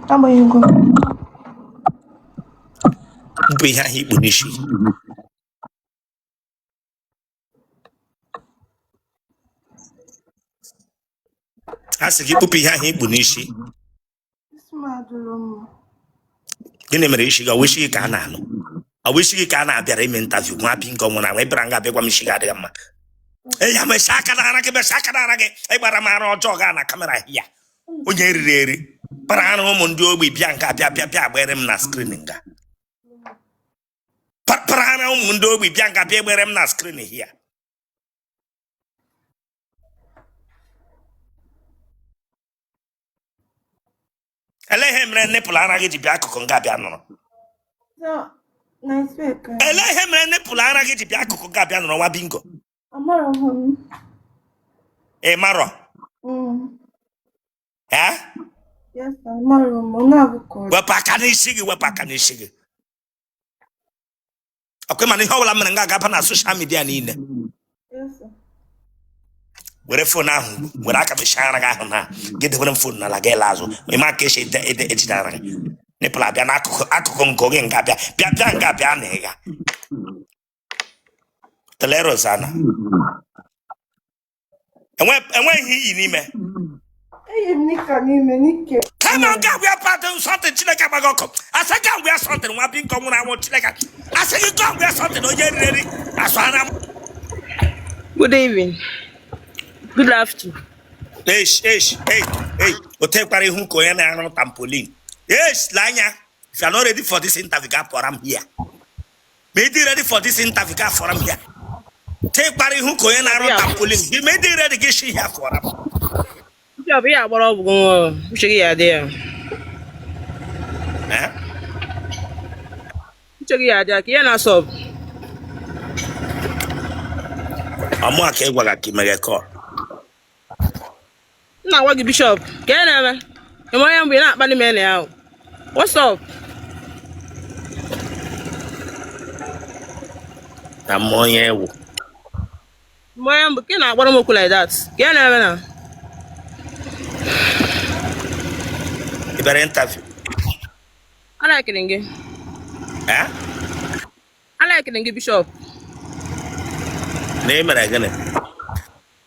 How about you go? Be here, Bunishi. As a puppy here, Bunishi. Gini mere ishi ga wishi ka na anu. A wishi ka na abịara ime interview nwa pinko nwa na we branga abịagwa m shiga adịghị mma. Ya me shaka na ara gị be shaka na ara gị. Ịgbara m ara ọjọọ ga na kamera hia. Onye eriri eri. Para anụ ụmụ ndị ogbi bịa nke bịa agbere m na screen nga. Para anụ ụmụ ndị ogbi bịa nke bịa agbere m na screen hia. Elehe mere nipụl ara gị ji bịa akụkụ nga bịa nọrọ. Elehe mere nipụl ara gị ji bịa akụkụ nga bịa nọrọ nwa bingo. Ị marọ? Eh? Yes, I'm Wepụ aka n'isi gị, wepụ aka n'isi gị. Ọkwa mana ihe ọbụla mere nga agaba na soshal midia niile. Were fon ahụ, were aka mechi ara gị ahụ na gị debere m fon n'ala gị azụ. Ịma ka esi ejide ara gị. Nipụl abịa n'akụkụ nke oge nga bịa nga bịa na ịga. Telero Zana. Enweghị iyi n'ime. Come on, God, we are part of something. Chileka Bagoko. I said, God, we are something. One being common. I want Chileka. I said, God, we are something. Oh, yeah, ready. Good evening. Good afternoon. Hey. Otele pari hunko yana ano tampolin. Yes, Lanya. If you are not ready for this interview, for I'm here. Made you ready for this interview, for I'm here. Take pari hunko yana ano tampolin. He made you ready to get she here for him. Yeah, but I'm going to get there. Eh? Check it out, yeah, na so. I'm okay, well, I keep my call. Now, what Bishop? Get never. And why am we not banning men now? What's up? I'm more here. Why am I not what I'm like that? Get never now. You better interview. I like it again. Eh? I like it again, Bishop. Name it again.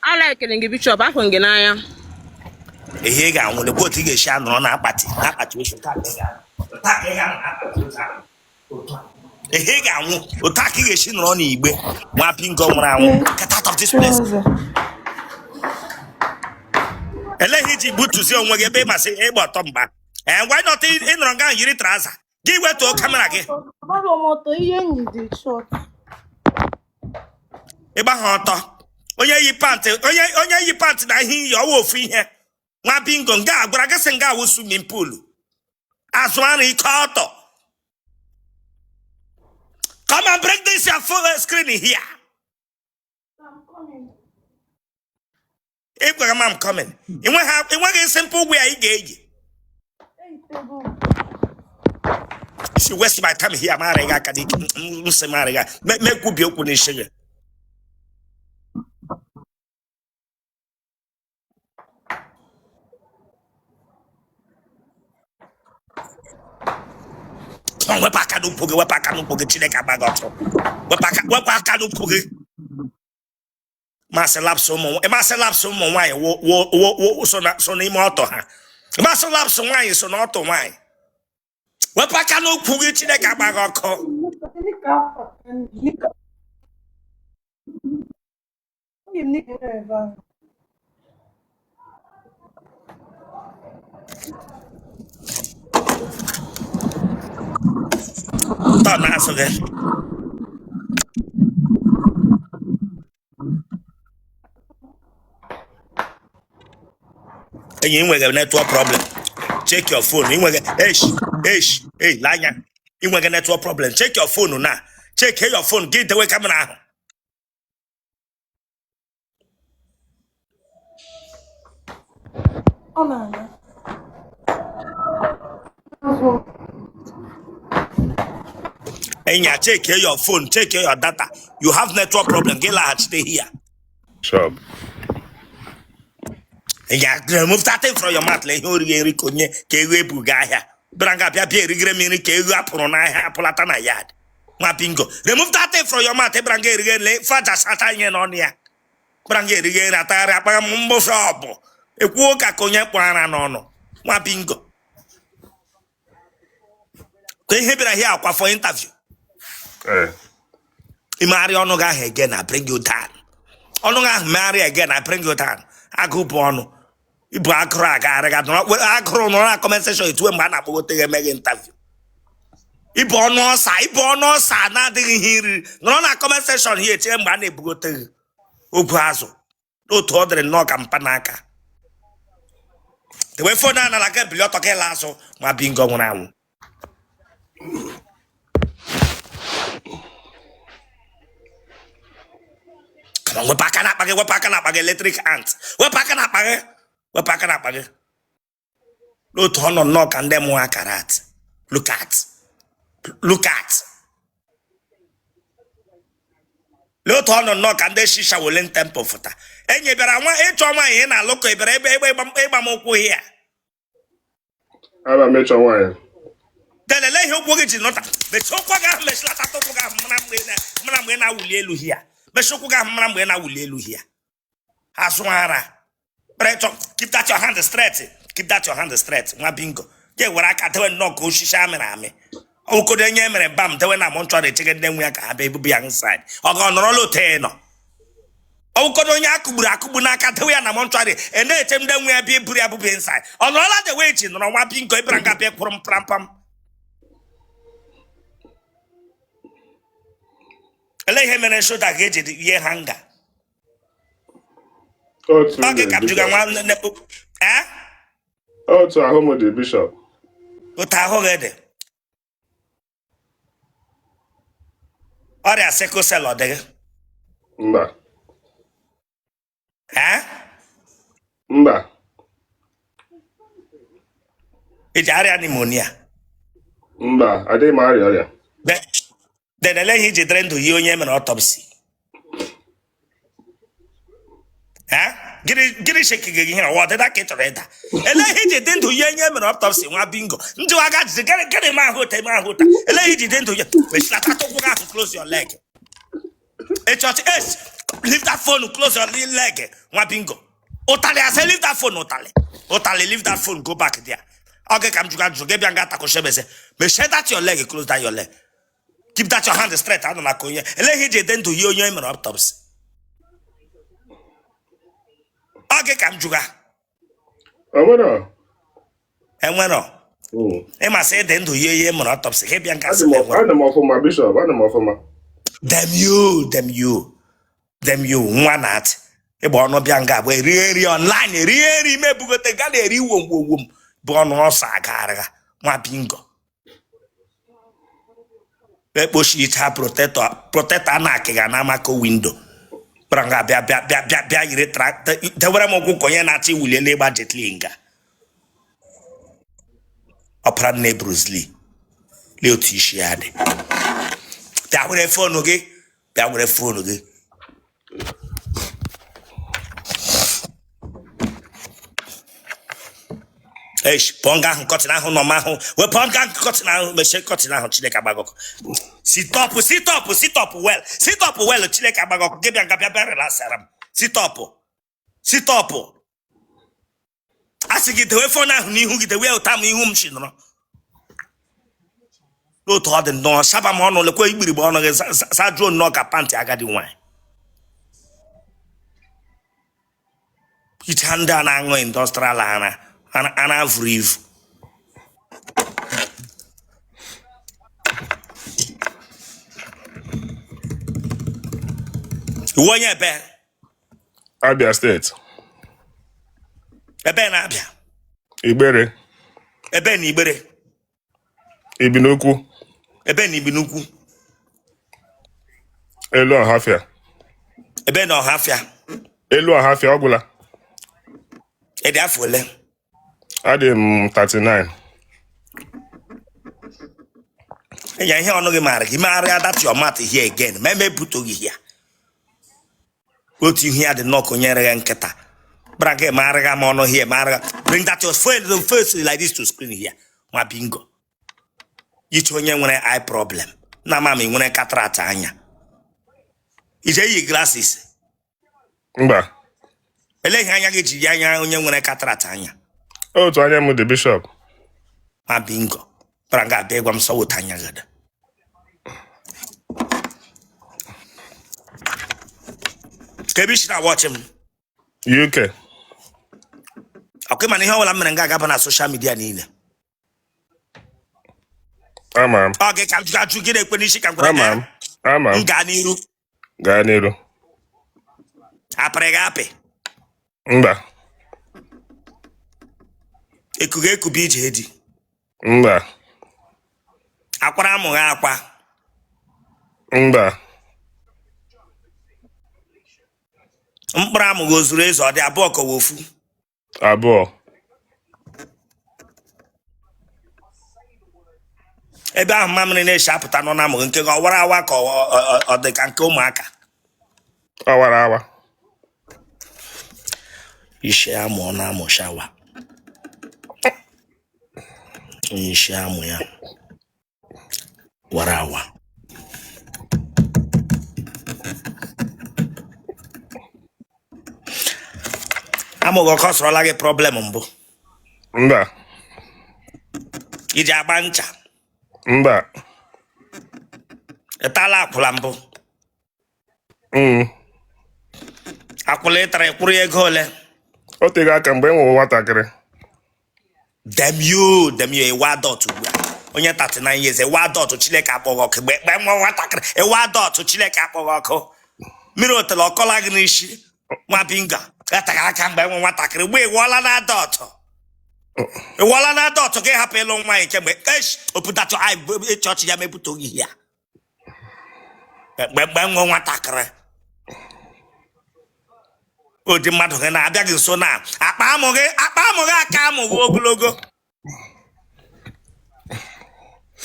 I like it again, Bishop. I can get now. Here ga nwere boat ga eshi anọrọ na akpati osu ka ga. Ihe ga anwụ otaka ga eshi nọrọ na igbe nwa pingo nwere anwụ. Get out of this place. Elehi ji butuzi onwe gị ebe masị ịgba ọtọ mba. Why not ịnọrọ nga yiri trouser? Gị wetuo kamera gị. Ịgba ha ọtọ. Onye yi pant na ihe iyi ọwa ofu ihe. Nwa bingo nga agwara gị sị nga awụ swimming pool. Azụ ara ike ọtọ. Come and break this your full screen here. I'm coming. If I'm coming. You want a simple way I gauge. If you waste my time here, Mariga can make good be open in sugar. Wepaka no poke, chileka bagoto. Wepaka no poke. Master lap so more, why, so name auto, huh? Master lap so why, so not to why. Wepaka no poke, chileka bagoto. Not nice again. And you have a network problem. Check your phone. You hey, Lanya. You have a network problem. Check your phone now. Check your phone. Get the way coming out. Oh, no. And you check your phone, check your data. You have network problem. Get large, stay here. Sure. Ya remove that thing from your mouth. Let you ri konye ke ego ebuga ahia. Branga bia bia erigre mmiri ke ego apụrụ n'ahịa apụlata na yard. Nwa bingo. Remove that thing from your mouth. Branga erigre le fata sata nye n'ọnụ ya. Branga erigre atagharị akpaga mbụ shop. Ekwuo ka konye kpọ ara n'ọnụ. Nwa bingo. Ihe bịara here akwa for interview. Imari ọnụ ga ahụ again, I bring you down. Ọnụ ga ahụ marry again, I bring you down. Agụ bụ ọnụ. Ibu akụrụ aga akụrụ nọ na comment section etu mgbe a na-akpọgote gị eme gị interview. Ibu ọnụ ọsa na-adịghị ihe iri nọrọ na comment section here eche mgbe a na-ebugote gị ogwu azụ otu ọ dịrị nnọọ ka mpa n'aka. Tewe fon a nala ka ebili ọtọ ka ịla azụ ma bingo nwụrụ anwụ. Come on, we're back on electric ant. We're back on no turn on knock and them more karat. Look at. No turn on knock and then shisha will in temple for that. And you better want a trauma in a local here. I'm a metro wine. Then the lay who is not the chokaga, Manamena will yellow here. Beshokuga Manamena will yellow here. Aswara. Preto, keep that your hand straight. Keep that your hand straight. My bingo. Yeah, what I can't tell no go shishamaname. Oh, could any emer bam, the when I'm on try to take them we can baby be inside. Or gone rolo teno. Oh, could on Yakubunaka tell you I'm on try and they tell them we be put inside. On all the waiting on one bingo, Branca from Prampam. Lay him and show that get it, ye hunger. Okay, come to one. Eh? Oh, to a home of the bishop. What I heard. Or a seco cellar there. Mba. Eh? Mba. It's area pneumonia. Mba, I didn't marry earlier. Then I let him drain to you and autopsy. Eh? Get it shaking again or what did I get already? And let him drain to you and autopsy. One bingo. Do I got to get him out? And let him drain to you. But close your leg. Leave that phone, close your leg. One bingo. Otele, I say leave that phone, Otele. Otele, leave that phone, go back there. Okay, come to get Bianca Koshebe. But share that your leg, close down your leg. Keep that your hand straight. I don't know. And let him then to you and autopsy. Okay, come to and when Emma said then to you and autopsy. Hey, Bianca. I'm off for my bishop. I'm off for my. Them you. One at a born of Bianca. We really online. Really, maybe go to gallery. Womb. Born on Sagara. My bingo. Push it her protect anaki and amako window. Branga bia retract the were mo nati will labor jetlinga. Opera Bruce Lee. Leo Tishiade. That would have phone again. Ponga cutting out no maho. We ponga cutting out, me shake cutting out Chileka Bagok. Sit up well. Sit up well, Chileka Bagok. Give me a gabia serum. Sit up. I see it away for now, who get the way of time in whom she no. No to the no, Sabamono, the quay be born against Sadro knock a panty. I got the wine. It hand down angle industrial ana. And I've reeve. One year bear. Abia State. Ebe na Abia. Ibere. Ebe ni Ibere. Ibinuku. Ebe ni Ibinuku. Elu Ahafia. Ebe na Ahafia. Elu Ahafia Ogula. Ede afole. I'm 39. And you're here on the marriage. You marry that your matter here again. Maybe put you here. What you hear the knock on your anketa. Brage Maraga Mono here, Maraga. Bring that your first like this to screen here. My bingo. You told me when eye problem. Na mami when I cataract anya. Is your glasses? Mba. Ele hanya geji yanya onye nwere cataract anya. Oh, to anya mu the bishop. Ma bingo. Branga begwa mso wotanya gada. Kebish na watch him. UK. Okay, man, ihe ọbụla mere nga agaba na social media niile. Amam. Okay, ka ajụ gị na-ekwe n'isi ka ngwere. Amam. Amam. Nga n'iru. Gaa n'iru. Apịrị gị apị. Mba. Ekuga ekubi ije di. Mba. Akwara amụghị akwa. Mba. Mkpụrụ amụghị ozuru ezu ọ dị abụọ ka ofu. Abụọ. Ebe ahụ mamịrị na-eshi apụta nọ na-amụghị nke gị ọwara awa ka ọ dị ka nke ụmụaka. Awara awa. Ishi amụ ọ na-amụ shawa. Ishi amụ ya. Wara awa. Amụghị ọkọ sọrọla gị problem mbụ. Mba. Iji agba ncha. Mba. Ịtala akwụla mbụ. Mm. Akwụla ịtara ịkwụrụ ya ego ole. O tego aka mgbe enwe nwatakịrị. Dem you ewa dot ugbu a. Onye 39 years ewa dot Chineke akpọghị ọkụ mgbe nwa nwatakịrị ewa dot Chineke akpọghị ọkụ. Mmiri otele ọkọla gị n'isi. Nwa binga. Gataka aka mgbe nwa nwatakịrị mgbe ịwọla na dot. Ịwọla na dot gị hapụ ịlụ nwa nke mgbe opụtatụ chọọchị ya mepụta oge ya. Mgbe nwa nwatakịrị. Odi mmadụ gị na-abịa gị nso na akpa amụghị aka amụghị ogologo.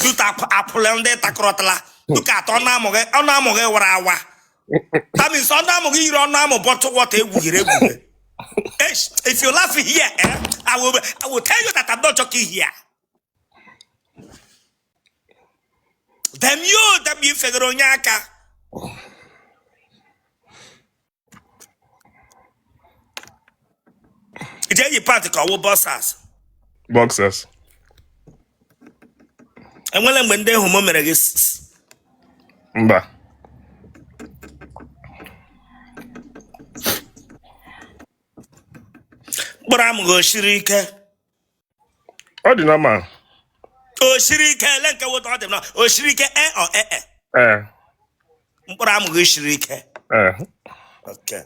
Duta akwụle ndị takọrọtala. Duka atọ ọnụ amụghị wara awa. That means ọnụ amụghị yiri ọnụ amụ bottle water egwughiri. If you laugh here, I will tell you that I'm not joking here. Them you figure onye aka. Ije yi party ka ọwụ boxers. Boxers. Enwere mgbe ndị homo mere gị. Mba. Mkpụrụ amụghị osiri ike. Ọ dị normal. Osiri ike ele nke woto ọ dị na osiri ike ọ Mkpụrụ amụghị siri ike. Okay.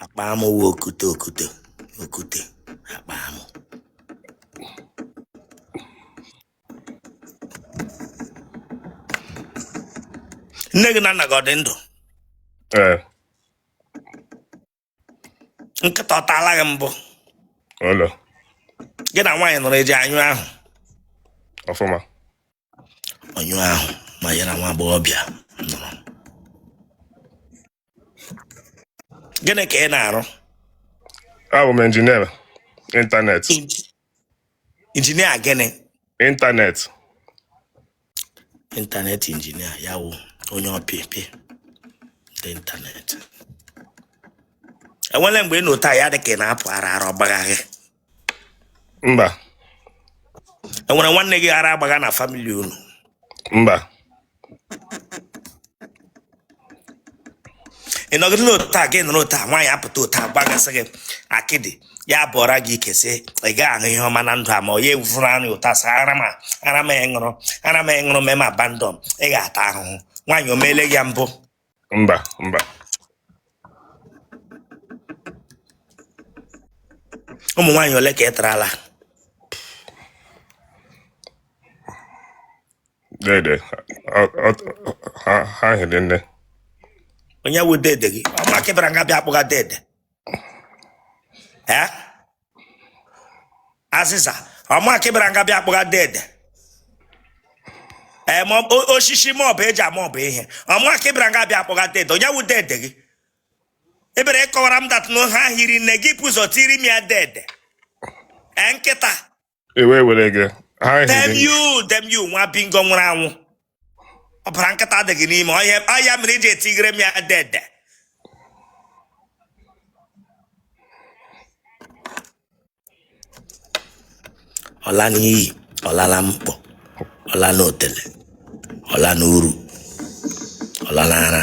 Akpa amụ okute. Akpa amụ. Nne gị na nna gị ọ dị ndụ. Nkịta ọ taala gị mbụ. Ụlọ. Gị na nwaanyị nọrọ eji anyụ ahụ. Ọfụma. Anyụ ahụ ma ya na nwa agbọghọbịa nọrọ. Gịnị ka ị na-arụ? Abụ m injinia internet. Injinia gịnị? Internet. Internet injinia ya wụ onye ọpịpị dị internet. Enwere mgbe ị nụta ya dị ka ị na-apụ ara ọgbagha. Mba. Enwere nwanne gị ara agbagha na famili unu? Mba. Ị nọgide n'ụta gị nụrụ ụta nwaanyị apụta ụta gbagasị gị akịdị ya bụọra gị ike sị ị gaghị ahụ ihe ọma na ndụ a ma ọ ya evufuru anyị ụta sa ara m ịṅụrụ mee ma bandọm ị ga-ata ahụhụ. Nwaanyị o meele ya mbụ? Mba. Ụmụ nwaanyị ole ka ị tarala? Dede. Ha hịrị nne. Onye wụ dede gị? Ọma kebara nga bịa akpụga dede. Azịza, ọma kebara nga bịa akpụga dede. Osisi ma ọ bụ eji ama ọ bụ ihe. Ọma kebara nga bịa akpụga dede. Onye wụ dede gị? Ebere kọwara m that no ha hiri nne gị pụzọ tiri m ya dede. Nkịta. Ewe were gị. Ha hiri. Dem you nwa bingo nwụrụ anwụ. Ọbara nkịta adịghị n'ime ọya mere iji etigere m ya dede. Ọla n'iyi, ọlala mkpọ, ọla n'Otele, ọla n'uru, ọla n'ara.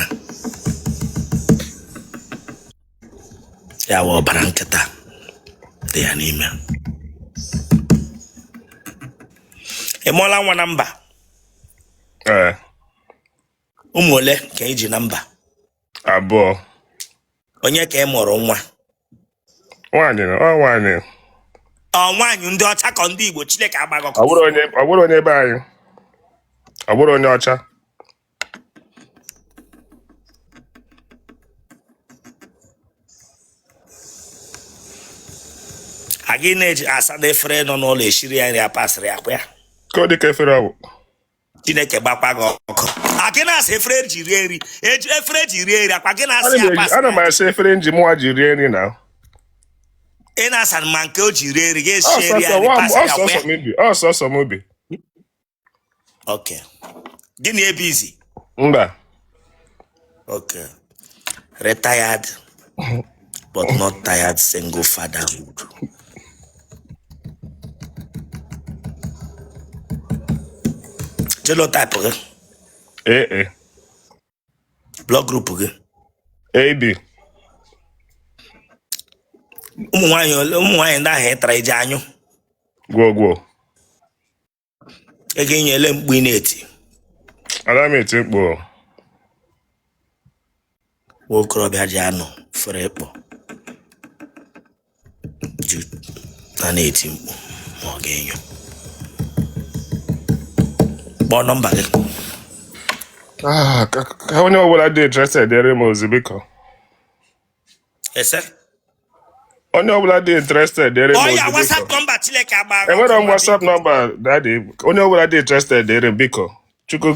Ya wụ ọbara nkịta dị ya n'ime. Ị mụọla nwa na mba? Ụmụ ole ka ị ji na mba? 2. Onye ka ị mụrụ nwa? Nwaanyị. Nwaanyị ndị ọcha ka ndị Igbo Chineke agbaghị ọkụ. Ọ bụrụ onye be anyị. Ọ bụrụ onye ọcha. Agị na-eji asa na efere nọ n'ụlọ eshiri ya nri apasịrị akwa ya. Ka ọ dị ka efere ọgwụ. Chineke gbakwa gị ọkụ. Agị na-asa efere ji rie nri. Efere ji rie nri akwa gị na-asa ya apasịrị. Ana m asa efere nji mụwa ji rie nri na. Ị na-asa ma nke o ji rie nri ga-esi eri ya nri pasịrị akwa ya. Ọsọsọ m obi. Okay. Gịnị ebe izi? Mba. Okay. Retired but not tired single fatherhood. Genotype gị? AA. Blood group gị? AB. Ụmụ nwaanyị ndị ahụ ịtara ije anyụ. Gwọ. Ego inyele mkpu ị na-eti. Ana m eti mkpu. Nwa okorobịa ji anụ fere ịkpọ. Na-eti mkpu ma ọ ga-enyo. Kpọọ nọmba gị. Ka onye ọbụla dị interested dere m ozi biko. Ese? Onye ọbụla dị interested dere m ozi biko. Ya WhatsApp nọmba Chineke agbaghị ọkụ. Enwere m WhatsApp nọmba daddy. Onye ọbụla dị interested dere biko. Chukwu